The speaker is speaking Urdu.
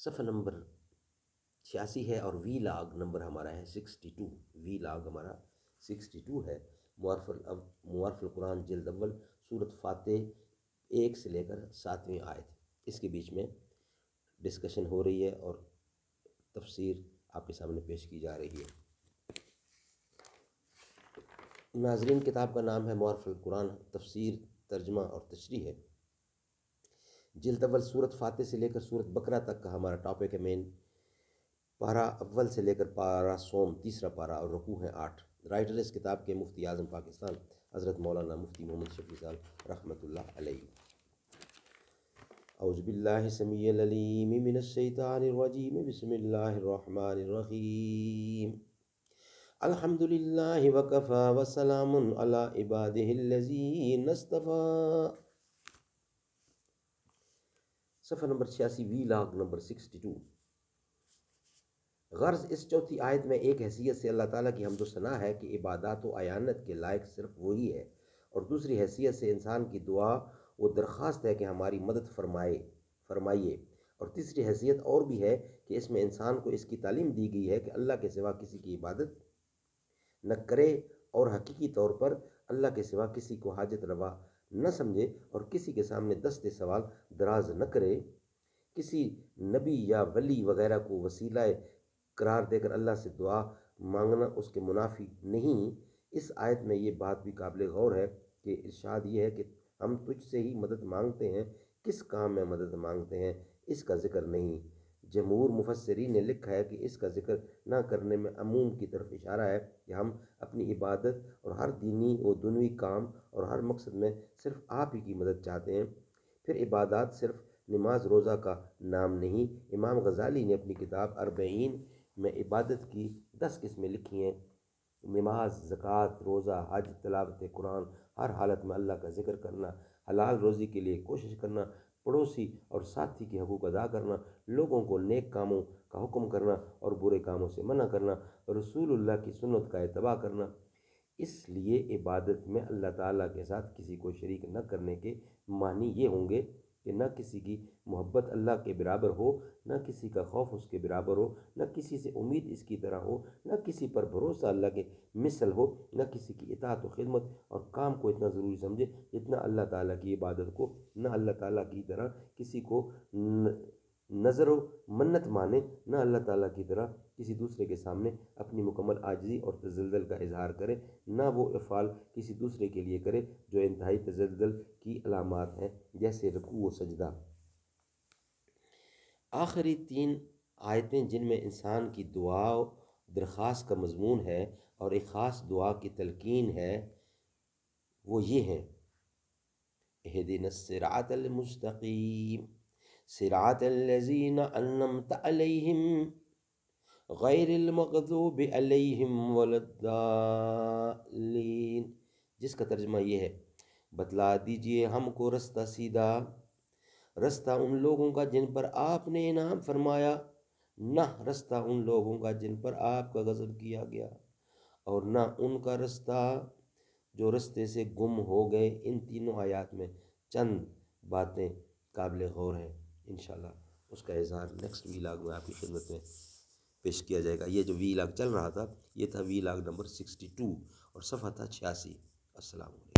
صفحہ نمبر 86 ہے اور وی لاگ نمبر ہمارا ہے 62. وی لاگ ہمارا 62 ہے. موارف القرآن جلد اول سورۃ فاتح 1 سے لے کر 7ویں آیت. اس کے بیچ میں ڈسکشن ہو رہی ہے اور تفسیر آپ کے سامنے پیش کی جا رہی ہے. ناظرین، کتاب کا نام ہے موارف القرآن، تفسیر، ترجمہ اور تشریح ہے. جلد اول سورۃ فاتح سے لے کر سورۃ بقرہ تک کا ہمارا ٹاپک ہے مین. پارہ اول سے لے کر پارہ سوم تیسرا پارہ اور رکوع ہیں 8. رائٹر اس کتاب کے مفتی اعظم پاکستان حضرت مولانا مفتی محمد شفیع صاحب رحمۃ اللہ علیہ. اعوذ باللہ السمیع العلیم من الشیطان الرجیم. بسم اللہ الرحمن الرحیم. الحمد للہ وکفی وسلام علی عبادہ الذین اصطفی. صفحہ نمبر 86 وی لاگ نمبر 62. غرض اس چوتھی آیت میں ایک حیثیت سے اللہ تعالیٰ کی حمد و ثنا ہے کہ عبادات و اعانت کے لائق صرف وہی ہے، اور دوسری حیثیت سے انسان کی دعا و درخواست ہے کہ ہماری مدد فرمائیے. اور تیسری حیثیت اور بھی ہے کہ اس میں انسان کو اس کی تعلیم دی گئی ہے کہ اللہ کے سوا کسی کی عبادت نہ کرے اور حقیقی طور پر اللہ کے سوا کسی کو حاجت روا نہ سمجھے اور کسی کے سامنے دست سوال دراز نہ کرے. کسی نبی یا ولی وغیرہ کو وسیلہ قرار دے کر اللہ سے دعا مانگنا اس کے منافی نہیں. اس آیت میں یہ بات بھی قابل غور ہے کہ ارشاد یہ ہے کہ ہم تجھ سے ہی مدد مانگتے ہیں. کس کام میں مدد مانگتے ہیں اس کا ذکر نہیں. جمہور مفسرین نے لکھا ہے کہ اس کا ذکر نہ کرنے میں عموم کی طرف اشارہ ہے کہ ہم اپنی عبادت اور ہر دینی و دنوی کام اور ہر مقصد میں صرف آپ ہی کی مدد چاہتے ہیں. پھر عبادات صرف نماز روزہ کا نام نہیں. امام غزالی نے اپنی کتاب اربعین میں عبادت کی 10 قسمیں لکھی ہیں. نماز، زکوٰۃ، روزہ، حج، تلاوت قرآن، ہر حالت میں اللہ کا ذکر کرنا، حلال روزی کے لیے کوشش کرنا، پڑوسی اور ساتھی کے حقوق ادا کرنا، لوگوں کو نیک کاموں کا حکم کرنا اور برے کاموں سے منع کرنا، رسول اللہ کی سنت کا اتباع کرنا. اس لیے عبادت میں اللہ تعالیٰ کے ساتھ کسی کو شریک نہ کرنے کے معنی یہ ہوں گے کہ نہ کسی کی محبت اللہ کے برابر ہو، نہ کسی کا خوف اس کے برابر ہو، نہ کسی سے امید اس کی طرح ہو، نہ کسی پر بھروسہ اللہ کے مثل ہو، نہ کسی کی اطاعت و خدمت اور کام کو اتنا ضروری سمجھے جتنا اللہ تعالیٰ کی عبادت کو، نہ اللہ تعالیٰ کی طرح کسی کو نظر و منت مانے، نہ اللہ تعالیٰ کی طرح کسی دوسرے کے سامنے اپنی مکمل عاجزی اور تذلل کا اظہار کرے، نہ وہ افعال کسی دوسرے کے لیے کرے جو انتہائی تذلل کی علامات ہیں، جیسے رکوع و سجدہ. آخری 3 آیتیں جن میں انسان کی دعا و درخواست کا مضمون ہے اور ایک خاص دعا کی تلقین ہے، وہ یہ ہیں: اہدنا الصراط المستقیم صراط الذین انعمت علیہم غیر المغضوب علیہم ولا الضالین. جس کا ترجمہ یہ ہے: بتلا دیجئے ہم کو رستہ سیدھا، رستہ ان لوگوں کا جن پر آپ نے انعام فرمایا، نہ رستہ ان لوگوں کا جن پر آپ کا غضب کیا گیا، اور نہ ان کا رستہ جو رستے سے گم ہو گئے. ان تینوں آیات میں چند باتیں قابل غور ہیں. انشاءاللہ اس کا اظہار نیکسٹ وی لاگ میں آپ کی خدمت میں پیش کیا جائے گا. یہ جو وی لاگ چل رہا تھا یہ تھا وی لاگ نمبر 62 اور صفحہ تھا 86. السلام علیکم.